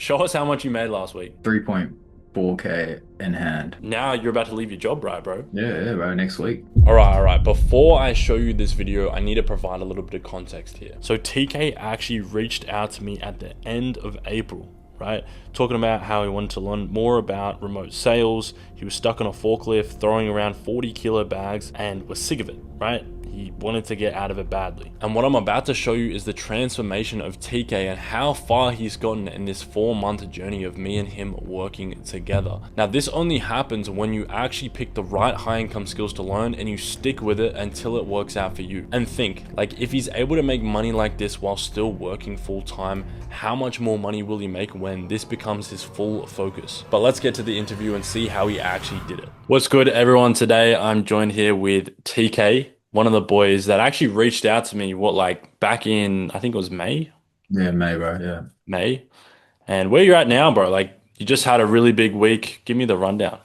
show us how much you made last week. 3.4K in hand. Now you're about to leave your job, right, bro? Yeah, yeah, bro, next week. All right. Before I show you this video, I need to provide a little bit of context here. So TK actually reached out to me at the end of April, right? Talking about how he wanted to learn more about remote sales. He was stuck on a forklift, throwing around 40-kilo bags and was sick of it, right? He wanted to get out of it badly. And what I'm about to show you is the transformation of TK and how far he's gotten in this 4-month journey of me and him working together. Now, this only happens when you actually pick the right high income skills to learn and you stick with it until it works out for you. And think, like, if he's able to make money like this while still working full time, how much more money will he make when this becomes his full focus? But let's get to the interview and see how he actually did it. What's good, everyone? Today I'm joined here with TK, one of the boys that actually reached out to me, like back in, I think it was May, Yeah, May, bro. Yeah. May. And where you're at now, bro, like you just had a really big week. Give me the rundown.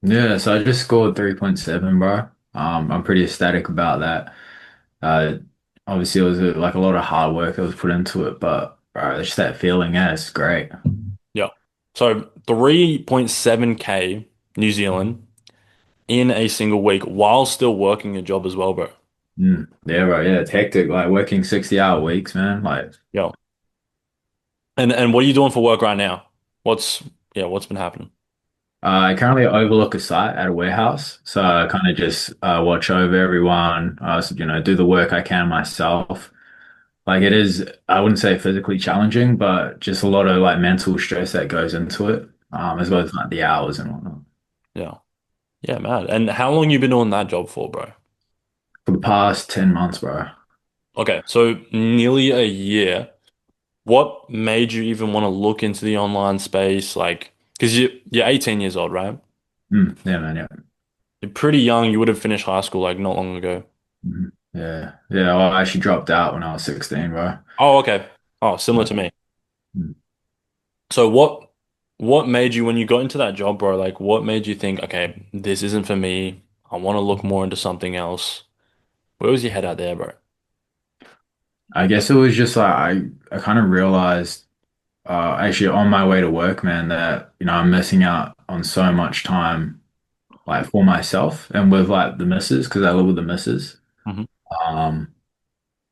Yeah, so I just scored 3.7, bro. I'm pretty ecstatic about that. Uh, Obviously, it was like a lot of hard work that was put into it, but bro, it's just that feeling, yeah, it's great. Yeah. So 3.7K New Zealand in a single week while still working a job as well, bro. Yeah, bro. Yeah, it's hectic. Like working 60-hour weeks, man. Like, Yeah. And what are you doing for work right now? What's what's been happening? I currently overlook a site at a warehouse, so I kind of just watch over everyone. Do the work I can myself. Like it is, I wouldn't say physically challenging, but just a lot of like mental stress that goes into it, as well as like the hours and whatnot. Yeah. Yeah, man. And how long you been doing that job for, bro? For the past 10 months, bro. Okay, so nearly a year. What made you even want to look into the online space? Like, because you're 18 years old, right? Yeah, man, yeah. You're pretty young. You would have finished high school like not long ago. Yeah. Yeah, well, I actually dropped out when I was 16, bro. Oh, okay. Oh, similar to me. Mm. So what made you when you got into that job, bro? Like, what made you think, okay, this isn't for me. I want to look more into something else. Where was your head at there, bro? I guess it was just like I kind of realized actually on my way to work, man, that I'm missing out on so much time like for myself and with like the missus because I live with the missus. Hmm. Um,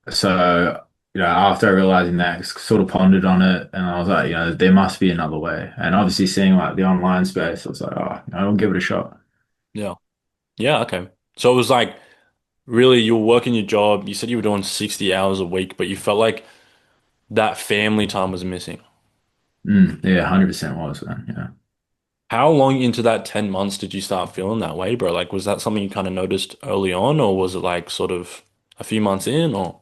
so after realizing that, I sort of pondered on it, and I was like, there must be another way. And obviously, seeing like the online space, I was like, oh, I'll give it a shot. Yeah. Yeah, okay. So it was like really you were working your job. You said you were doing 60 hours a week, but you felt like that family time was missing. Yeah, 100% was, man. Yeah. How long into that 10 months did you start feeling that way, bro? Like, was that something you kind of noticed early on, or was it like sort of a few months in, or?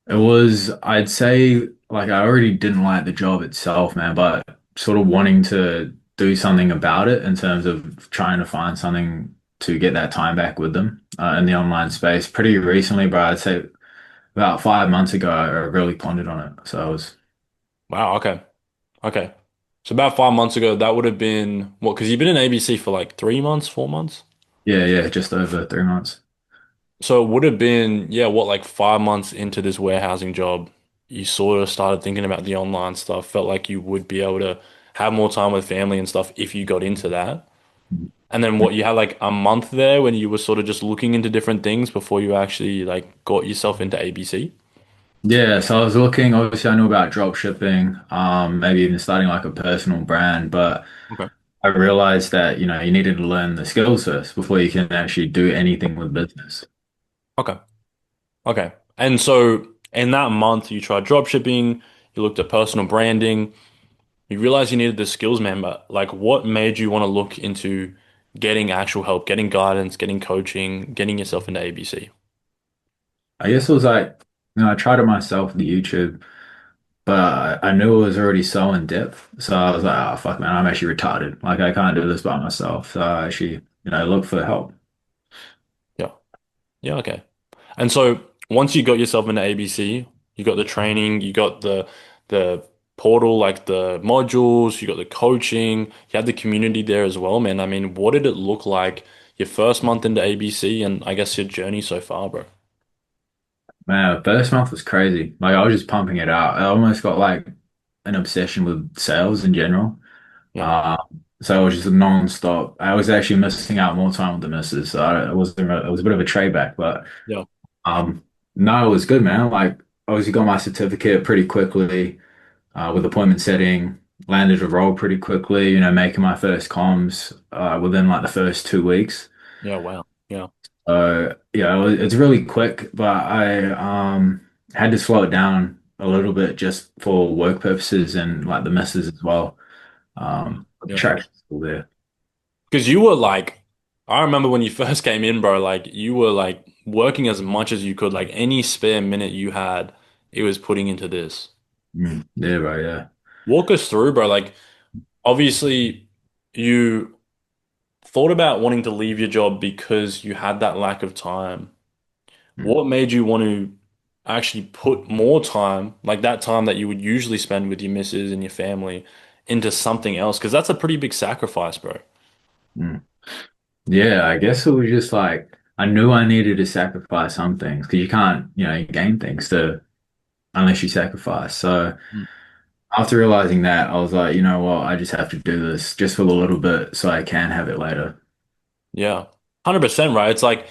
It was, I'd say, like I already didn't like the job itself, man, but sort of wanting to do something about it in terms of trying to find something to get that time back with them in the online space. Pretty recently, bro, I'd say about 5 months ago, I really pondered on it. So I was, Wow, okay. Okay. So about 5 months ago, that would have been what? Because you've been in ABC for like 3 months, 4 months. yeah, yeah, just over 3 months. So it would have been, yeah, what, like 5 months into this warehousing job, you sort of started thinking about the online stuff, felt like you would be able to have more time with family and stuff if you got into that. And then what, you had like a month there when you were sort of just looking into different things before you actually like got yourself into ABC. Yeah, so I was looking, obviously I knew about drop shipping, maybe even starting like a personal brand, but Okay. I realized that, you needed to learn the skills first before you can actually do anything with business. Okay. Okay. And so in that month, you tried drop shipping, you looked at personal branding, you realized you needed the skills, man, but like what made you want to look into getting actual help, getting guidance, getting coaching, getting yourself into ABC? I guess it was like, I tried it myself with YouTube, but I knew it was already so in depth. So I was like, oh, fuck, man, I'm actually retarded. Like, I can't do this by myself. So I actually, look for help. Yeah. Yeah, okay. And so once you got yourself into ABC, you got the training, you got the portal, like the modules, you got the coaching, you had the community there as well, man. I mean, what did it look like your first month into ABC and I guess your journey so far, bro? Man, first month was crazy. Like, I was just pumping it out. I almost got like an obsession with sales in general. Yeah. Uh, so it was just non-stop. I was actually missing out more time with the missus. So it was a bit of a trade back, but Yeah. um, no, it was good, man. Like obviously got my certificate pretty quickly with appointment setting, landed a role pretty quickly, making my first comms within like the first 2 weeks. Yeah. Wow. Yeah. Yeah, it's really quick, but I had to slow it down a little bit just for work purposes and like the misses as well. But the Yeah. traction's still there. Because you were like, I remember when you first came in, bro, like you were like working as much as you could, like any spare minute you had, it was putting into this. Yeah, right, yeah. Walk us through, bro. Like, obviously, you thought about wanting to leave your job because you had that lack of time. Mm, What made you want to actually put more time, like that time that you would usually spend with your missus and your family, into something else? Because that's a pretty big sacrifice, bro. mm. Yeah, I guess it was just like I knew I needed to sacrifice some things because you can't, gain things to unless you sacrifice. So Mm. after realizing that, I was like, you know what, I just have to do this just for a little bit so I can have it later. Yeah. 100%, right? It's like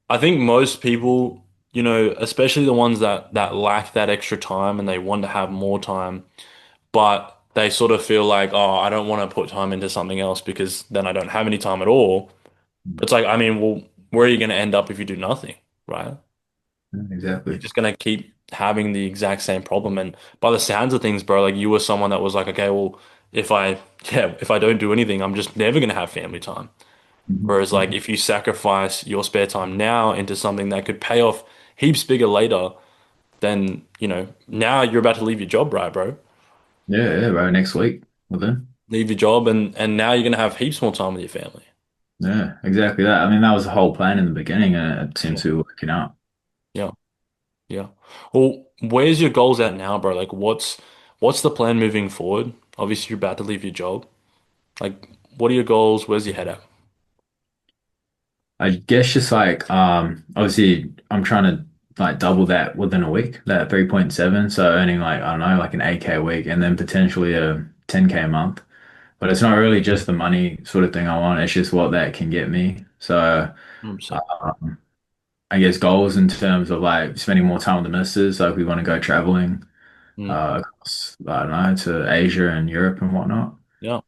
I think most people, especially the ones that lack that extra time and they want to have more time, but they sort of feel like, oh, I don't want to put time into something else because then I don't have any time at all. It's like, I mean, well, where are you going to end up if you do nothing, right? You're Exactly. just going to keep having the exact same problem. And by the sounds of things, bro, like you were someone that was like, okay, well, if I, yeah, if I don't do anything, I'm just never going to have family time. Whereas, like, Mhm. if you sacrifice your spare time now into something that could pay off heaps bigger later, then, now you're about to leave your job, right, bro? Yeah, yeah, right. Next week. Well then. Leave your job and now you're gonna have heaps more time with your family. Yeah, exactly that. I mean, that was the whole plan in the beginning, and it seemed Yeah. to be working out. Yeah. Yeah. Well, where's your goals at now, bro? Like what's the plan moving forward? Obviously you're about to leave your job. Like what are your goals? Where's your head at? I guess just like obviously I'm trying to like double that within a week, that 3.7. So earning like I don't know, like an 8K a week and then potentially a 10K a month. But it's not really just the money sort of thing I want, it's just what that can get me. So 100%. I guess goals in terms of like spending more time with the missus, like we want to go traveling Mm. across, I don't know, to Asia and Europe and whatnot. Yeah.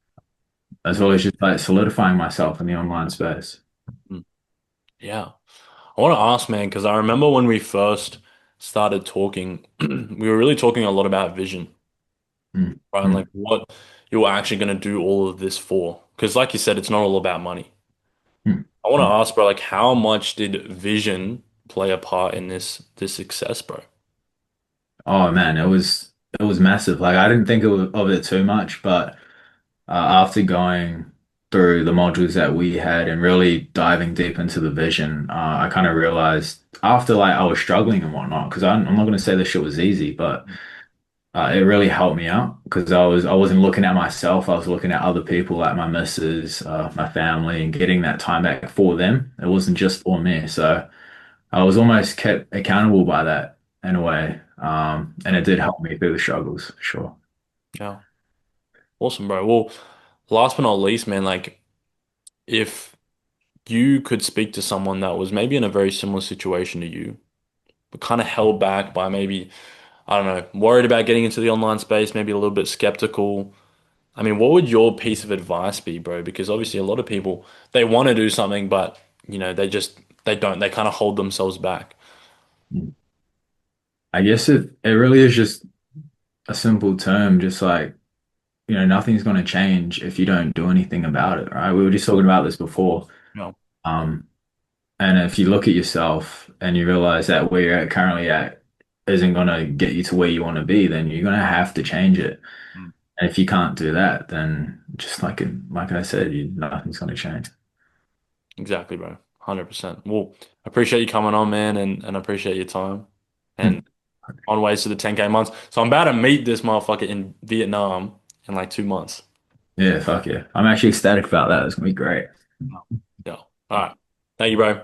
As well as just like solidifying myself in the online space. Mm. Yeah. I want to ask, man, because I remember when we first started talking, we were really talking a lot about vision, Mm, right? And mm, like what you're actually going to do all of this for. Because like you said, it's not all about money. mm, I want to mm. ask, bro, like how much did vision play a part in this success, bro? Oh man, it was massive. Like I didn't think of it too much, but after going through the modules that we had and really diving deep into the vision, I kind of realized after like I was struggling and whatnot, because I'm not going to say this shit was easy, but it really helped me out because I wasn't looking at myself. I was looking at other people, like my missus, my family, and getting that time back for them. It wasn't just for me. So I was almost kept accountable by that in a way. And it did help me through the struggles, for sure. Yeah. Awesome, bro. Well, last but not least, man, like if you could speak to someone that was maybe in a very similar situation to you, but kind of held back by maybe, I don't know, worried about getting into the online space, maybe a little bit skeptical. I mean, what would your piece of advice be, bro? Because obviously a lot of people, they want to do something, but, they don't. They kind of hold themselves back. I guess it really is just a simple term, just like, nothing's going to change if you don't do anything about it, right? We were just talking about this before. No. Um, and if you look at yourself and you realize that where you're currently at isn't going to get you to where you want to be, then you're going to have to change it. And if you can't do that, then just like I said, nothing's going to change. Exactly, bro. 100%. Well, I appreciate you coming on, man, and I appreciate your time. Hmm. And on ways to the 10K months. So I'm about to meet this motherfucker in Vietnam in like 2 months. Yeah, fuck yeah. I'm actually ecstatic about that. It's gonna be great. Yeah. All right. Thank you, bro.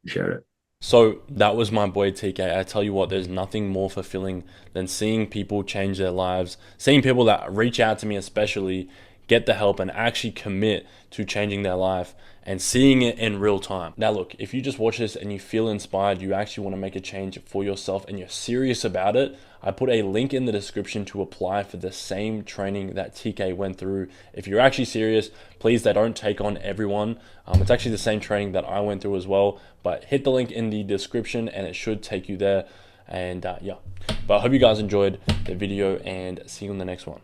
Share it. So that was my boy TK. I tell you what, there's nothing more fulfilling than seeing people change their lives, seeing people that reach out to me especially get the help and actually commit to changing their life and seeing it in real time. Now look, if you just watch this and you feel inspired, you actually want to make a change for yourself and you're serious about it, I put a link in the description to apply for the same training that TK went through. If you're actually serious, please, they don't take on everyone. It's actually the same training that I went through as well, but hit the link in the description and it should take you there. And yeah, but I hope you guys enjoyed the video and see you in the next one.